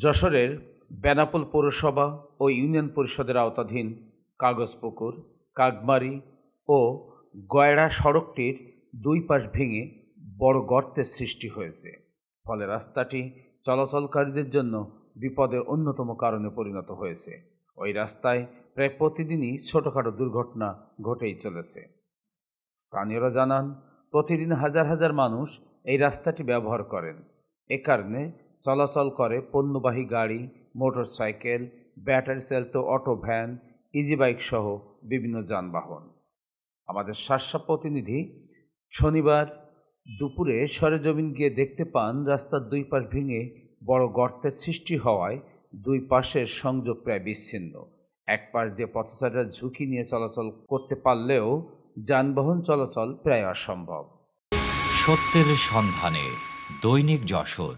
যশোরের বেনাপোল পৌরসভা ও ইউনিয়ন পরিষদের আওতাধীন কাগজপুকুর, কাকমারি ও গয়ড়া সড়কটির দুই পাশ ভেঙে বড় গর্তের সৃষ্টি হয়েছে। ফলে রাস্তাটি চলাচলকারীদের জন্য বিপদের অন্যতম কারণে পরিণত হয়েছে। ওই রাস্তায় প্রায় প্রতিদিনই ছোটোখাটো দুর্ঘটনা ঘটেই চলেছে। স্থানীয়রা জানান, প্রতিদিন হাজার হাজার মানুষ এই রাস্তাটি ব্যবহার করেন। এ কারণে চলাচল করে পণ্যবাহী গাড়ি, মোটরসাইকেল, ব্যাটারি চালিত অটো, ভ্যান, ইজি বাইক সহ বিভিন্ন যানবাহন। আমাদের শার্শা প্রতিনিধি শনিবার দুপুরে সরেজমিন গিয়ে দেখতে পান রাস্তার দুই পাশ ভেঙে বড় গর্তের সৃষ্টি হওয়ায় দুই পাশের সংযোগ প্রায় বিচ্ছিন্ন। এক পাশ দিয়ে পথচারীরা ঝুঁকি নিয়ে চলাচল করতে পারলেও যানবাহন চলাচল প্রায় অসম্ভব। সত্যের সন্ধানে দৈনিক যশোর।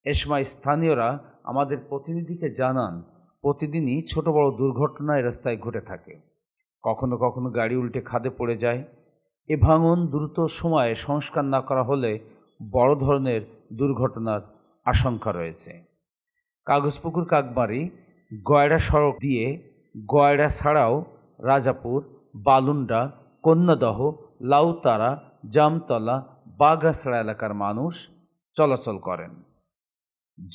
এ সময় স্থানীয়রা আমাদের প্রতিনিধিকে জানান, প্রতিদিনই ছোট বড় দুর্ঘটনা এ রাস্তায় ঘটে থাকে। কখনো কখনো গাড়ি উল্টে খাদে পড়ে যায়। এ ভাঙন দ্রুত সময়ে সংস্কার না করা হলে বড় ধরনের দুর্ঘটনার আশঙ্কা রয়েছে। কাগজপুকুর কাকমারি গয়ড়া সড়ক দিয়ে গয়ড়া ছাড়াও রাজাপুর, বালুন্ডা, কন্যাদহ, লাউতারা, জামতলা, বাগাছড়া এলাকার মানুষ চলাচল করেন।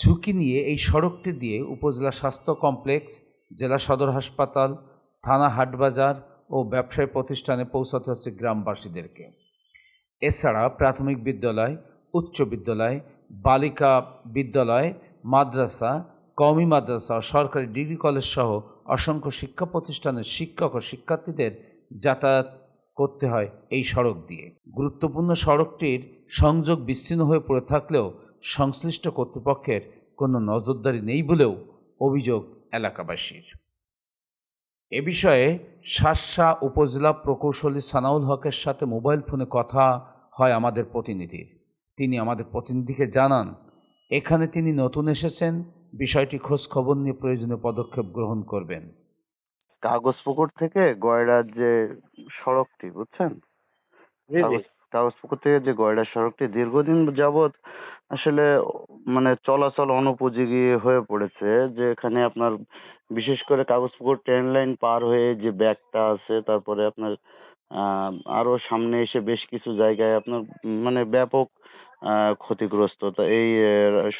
ঝুঁকি নিয়ে এই সড়কটি দিয়ে উপজেলা স্বাস্থ্য কমপ্লেক্স, জেলা সদর হাসপাতাল, থানা, হাটবাজার ও ব্যবসায়ী প্রতিষ্ঠানে পৌঁছাতে হচ্ছে গ্রামবাসীদেরকে। এছাড়া প্রাথমিক বিদ্যালয়, উচ্চ বিদ্যালয়, বালিকা বিদ্যালয়, মাদ্রাসা, কওমি মাদ্রাসা ও সরকারি ডিগ্রি কলেজ সহ অসংখ্য শিক্ষা প্রতিষ্ঠানের শিক্ষক ও শিক্ষার্থীদের যাতায়াত করতে হয় এই সড়ক দিয়ে। গুরুত্বপূর্ণ সড়কটির সংযোগ বিচ্ছিন্ন হয়ে পড়ে থাকলেও সংশ্লিষ্ট কর্তৃপক্ষের কোনো নজরদারি নেই বলেও অভিযোগ এলাকাবাসীর। এ বিষয়ে শার্শা উপজেলা প্রকৌশলী সানাউল হকের সাথে মোবাইল ফোনে কথা হয় আমাদের প্রতিনিধির। তিনি আমাদের প্রতিনিধিকে জানান, এখানে তিনি নতুন এসেছেন, বিষয়টি খোঁজ খবর নিয়ে প্রয়োজনীয় পদক্ষেপ গ্রহণ করবেন। কাগজপুকুর থেকে গয়ড়ার যে সড়কটি, বুঝছেন, কাগজপুকুর থেকে যে গয়ড়া সড়কটি দীর্ঘদিন যাবৎ আসলে মানে চলাচল অনুপযোগী হয়ে পড়েছে। যে এখানে আপনার বিশেষ করে কাগজপুকুর ট্রেন লাইন পার হয়ে যে ব্যাগটা আছে, তারপরে আপনার আরো সামনে এসে বেশ কিছু জায়গায় আপনার মানে ব্যাপক ক্ষতিগ্রস্ত। তো এই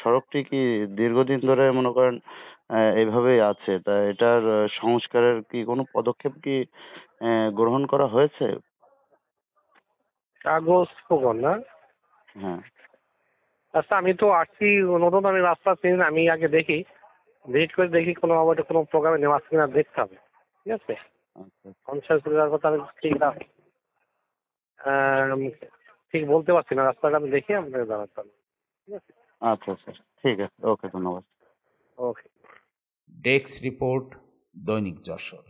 সড়কটি কি দীর্ঘদিন ধরে মনে করেন এইভাবেই আছে। তা এটার সংস্কারের কি কোনো পদক্ষেপ কি গ্রহণ করা হয়েছে? কাগজ খবর না। হ্যাঁ। আচ্ছা, আমি তো আসছি নতুন, আমি রাস্তা চিনি না। আমি আগে দেখি, ভিজিট করে দেখি কোনো আমাদের কোনো প্রোগ্রামে নেওয়া আছে কিনা দেখতে হবে। ঠিক আছে, আচ্ছা কনসাস করার কথা আমি ঠিক না, ঠিক বলতে পারছি না। রাস্তাটা আমি দেখি আপনাকে জানাতে হবে। ঠিক আছে, আচ্ছা আচ্ছা, ঠিক আছে, ওকে, ধন্যবাদ। ওকে। ডেস্ক রিপোর্ট, দৈনিক যশোর।